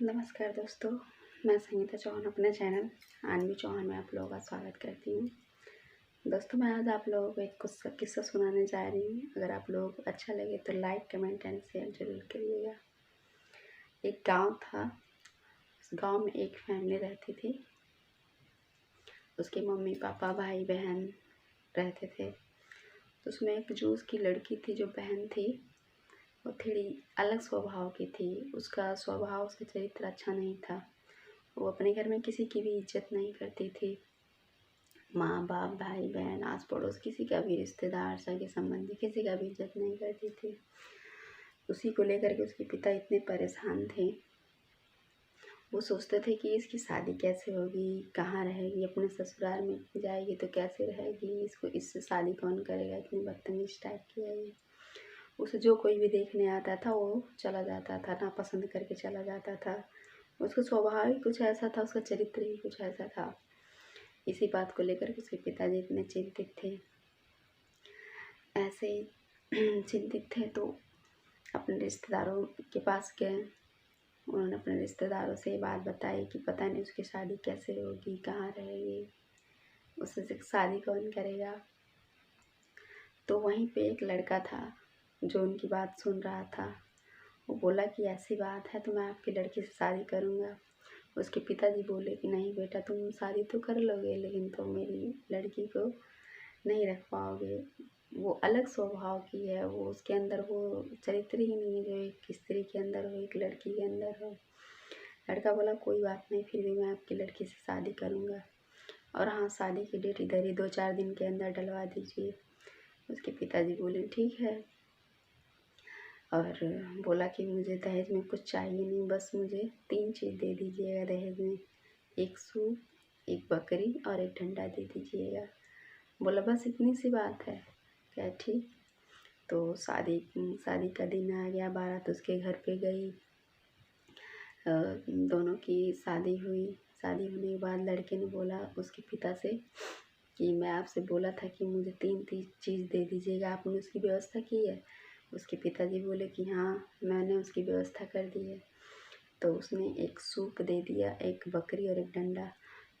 नमस्कार दोस्तों, मैं संगीता चौहान अपने चैनल आनवी चौहान में आप लोगों का स्वागत करती हूँ। दोस्तों, मैं आज आप लोगों को एक किस्सा सुनाने जा रही हूँ। अगर आप लोगों को अच्छा लगे तो लाइक, कमेंट एंड शेयर जरूर करिएगा। एक गांव था। उस गांव में एक फैमिली रहती थी। उसके मम्मी पापा भाई बहन रहते थे। तो उसमें एक जो उसकी लड़की थी, जो बहन थी, वो थोड़ी अलग स्वभाव की थी। उसका स्वभाव, उसका चरित्र अच्छा नहीं था। वो अपने घर में किसी की भी इज्जत नहीं करती थी। माँ बाप भाई बहन आस पड़ोस किसी का भी रिश्तेदार सगे संबंधी किसी का भी इज्जत नहीं करती थी। उसी को लेकर के उसके पिता इतने परेशान थे। वो सोचते थे कि इसकी शादी कैसे होगी, कहाँ रहेगी, अपने ससुराल में जाएगी तो कैसे रहेगी, इसको इससे शादी कौन करेगा, इतनी बदतमीज टाइप की है ये। उसे जो कोई भी देखने आता था वो चला जाता था, ना पसंद करके चला जाता था। उसका स्वभाव ही कुछ ऐसा था, उसका चरित्र ही कुछ ऐसा था। इसी बात को लेकर के उसके पिताजी इतने चिंतित थे। ऐसे ही चिंतित थे तो अपने रिश्तेदारों के पास गए। उन्होंने अपने रिश्तेदारों से ये बात बताई कि पता नहीं उसकी शादी कैसे होगी, कहाँ रहेगी, उससे शादी कौन करेगा। तो वहीं पे एक लड़का था जो उनकी बात सुन रहा था। वो बोला कि ऐसी बात है तो मैं आपकी लड़की से शादी करूँगा। उसके पिताजी बोले कि नहीं बेटा, तुम शादी तो कर लोगे लेकिन तुम मेरी लड़की को नहीं रख पाओगे। वो अलग स्वभाव की है, वो उसके अंदर वो चरित्र ही नहीं है जो एक स्त्री के अंदर हो, एक लड़की के अंदर हो। लड़का बोला कोई बात नहीं, फिर भी मैं आपकी लड़की से शादी करूँगा। और हाँ, शादी की डेट इधर ही 2-4 दिन के अंदर डलवा दीजिए। उसके पिताजी बोले ठीक है। और बोला कि मुझे दहेज में कुछ चाहिए नहीं, बस मुझे 3 चीज़ दे दीजिएगा दहेज में। एक सूप, एक बकरी और एक डंडा दे दीजिएगा। बोला बस इतनी सी बात है क्या? ठीक। तो शादी शादी का दिन आ गया, बारात उसके घर पे गई। दोनों की शादी हुई। शादी होने के बाद लड़के ने बोला उसके पिता से कि मैं आपसे बोला था कि मुझे 3 चीज़ दे दीजिएगा, आपने उसकी व्यवस्था की है? उसके पिताजी बोले कि हाँ, मैंने उसकी व्यवस्था कर दी है। तो उसने एक सूप दे दिया, एक बकरी और एक डंडा।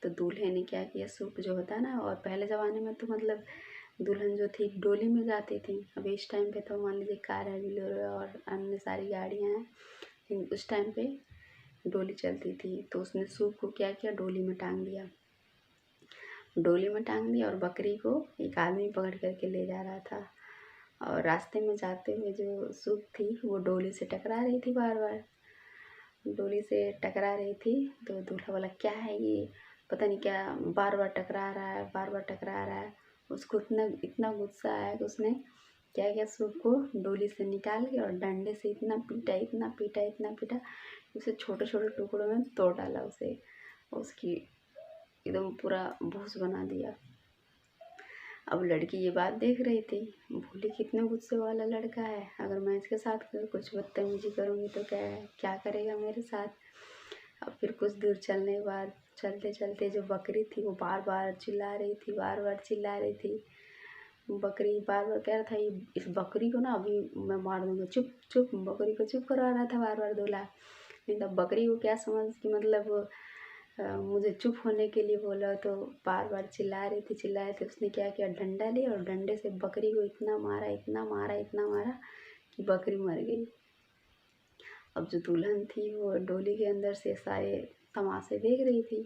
तो दूल्हे ने क्या किया, सूप जो होता है ना, और पहले ज़माने में तो मतलब दुल्हन जो थी डोली में जाती थी। अब इस टाइम पे तो मान लीजिए कार है, बोलेरो और अन्य सारी गाड़ियाँ हैं, लेकिन उस टाइम पे डोली चलती थी। तो उसने सूप को क्या किया, डोली में टांग दिया। डोली में टांग दिया और बकरी को एक आदमी पकड़ करके ले जा रहा था। और रास्ते में जाते हुए जो सूप थी वो डोली से टकरा रही थी, बार बार डोली से टकरा रही थी। तो दूल्हा बोला क्या है ये, पता नहीं क्या बार बार टकरा रहा है, बार बार टकरा रहा है। उसको इतना इतना गुस्सा आया कि उसने क्या किया, सूप को डोली से निकाल के और डंडे से इतना पीटा, इतना पीटा, इतना पीटा, उसे छोटे छोटे टुकड़ों में तोड़ डाला। उसे उसकी एकदम पूरा भूस बना दिया। अब लड़की ये बात देख रही थी, बोली कितने गुस्से वाला लड़का है, अगर मैं इसके साथ कुछ बदतमीजी करूँगी तो क्या क्या करेगा मेरे साथ। अब फिर कुछ दूर चलने के बाद चलते चलते जो बकरी थी वो बार बार चिल्ला रही थी, बार बार चिल्ला रही थी। बकरी बार बार कह रहा था ये इस बकरी को ना अभी मैं मार दूँगा, चुप चुप, बकरी को चुप करवा रहा था बार बार दूल्हा। लेकिन तब बकरी को क्या समझ कि मतलब मुझे चुप होने के लिए बोला, तो बार बार चिल्ला रही थी, चिल्ला रही थी। उसने क्या किया, डंडा लिया और डंडे से बकरी को इतना मारा, इतना मारा, इतना मारा कि बकरी मर गई। अब जो दुल्हन थी वो डोली के अंदर से सारे तमाशे देख रही थी।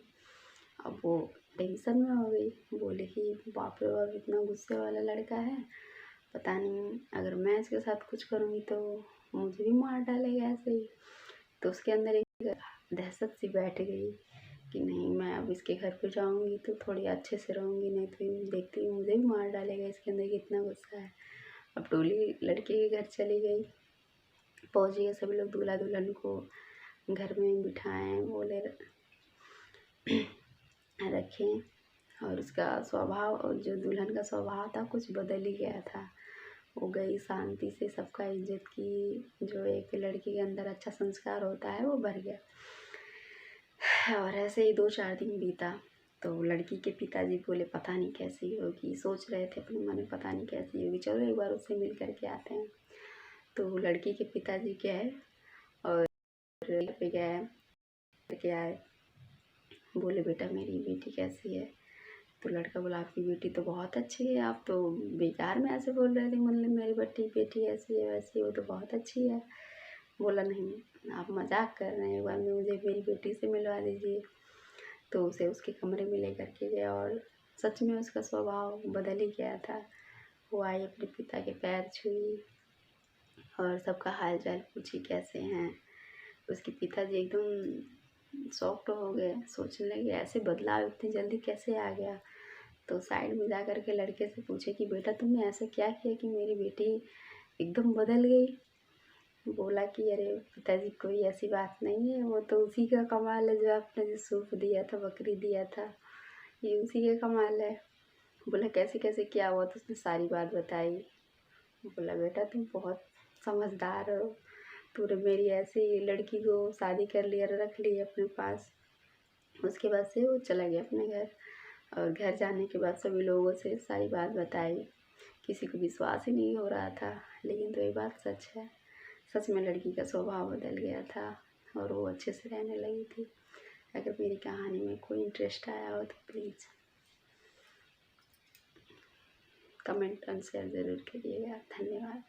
अब वो टेंशन में हो गई, बोले कि बाप रे बाप, इतना गुस्से वाला लड़का है, पता नहीं अगर मैं इसके साथ कुछ करूँगी तो मुझे भी मार डालेगा ऐसे ही। तो उसके अंदर एक दहशत सी बैठ गई कि नहीं, मैं अब इसके घर पे जाऊँगी तो थोड़ी अच्छे से रहूँगी, नहीं तो देखती हूँ मुझे भी मार डालेगा, इसके अंदर कितना गुस्सा है। अब डोली लड़के के घर चली गई। पहुँच गए सभी लोग, दूल्हा दुल्हन को घर में बिठाएं, बोले रखें। और उसका स्वभाव, और जो दुल्हन का स्वभाव था कुछ बदल ही गया था। वो गई शांति से, सबका इज्जत की, जो एक लड़की के अंदर अच्छा संस्कार होता है वो भर गया। और ऐसे ही 2-4 दिन बीता। तो लड़की के पिताजी बोले पता नहीं कैसी होगी, सोच रहे थे अपने मन में पता नहीं कैसी होगी, चलो एक बार उससे मिल करके आते हैं। तो लड़की के पिताजी गए और पे गए। करके आए, बोले बेटा मेरी बेटी कैसी है। तो लड़का बोला आपकी बेटी तो बहुत अच्छी है, आप तो बेकार में ऐसे बोल रहे थे, मतलब मेरी बेटी ऐसी है वैसी है, वो तो बहुत अच्छी है। बोला नहीं आप मजाक कर रहे हैं, एक बार मुझे मेरी बेटी से मिलवा दीजिए। तो उसे उसके कमरे में ले करके गया और सच में उसका स्वभाव बदल ही गया था। वो आई अपने पिता के पैर छुई और सबका हाल चाल पूछी कैसे हैं। उसके पिताजी एकदम शॉक्ड हो गए, सोचने लगे ऐसे बदलाव इतनी जल्दी कैसे आ गया। तो साइड में जा कर के लड़के से पूछे कि बेटा तुमने ऐसा क्या किया कि मेरी बेटी एकदम बदल गई। बोला कि अरे पिताजी कोई ऐसी बात नहीं है, वो तो उसी का कमाल है जो आपने जो सूप दिया था, बकरी दिया था, ये उसी का कमाल है। बोला कैसे कैसे क्या हुआ, तो उसने सारी बात बताई। बोला बेटा तुम बहुत समझदार हो, तूने मेरी ऐसी लड़की को शादी कर लिया, रख ली अपने पास। उसके बाद से वो चला गया अपने घर और घर जाने के बाद सभी लोगों से सारी बात बताई। किसी को विश्वास ही नहीं हो रहा था, लेकिन तो ये बात सच है, सच में लड़की का स्वभाव बदल गया था और वो अच्छे से रहने लगी थी। अगर मेरी कहानी में कोई इंटरेस्ट आया हो तो प्लीज़ कमेंट और शेयर ज़रूर करिएगा। धन्यवाद।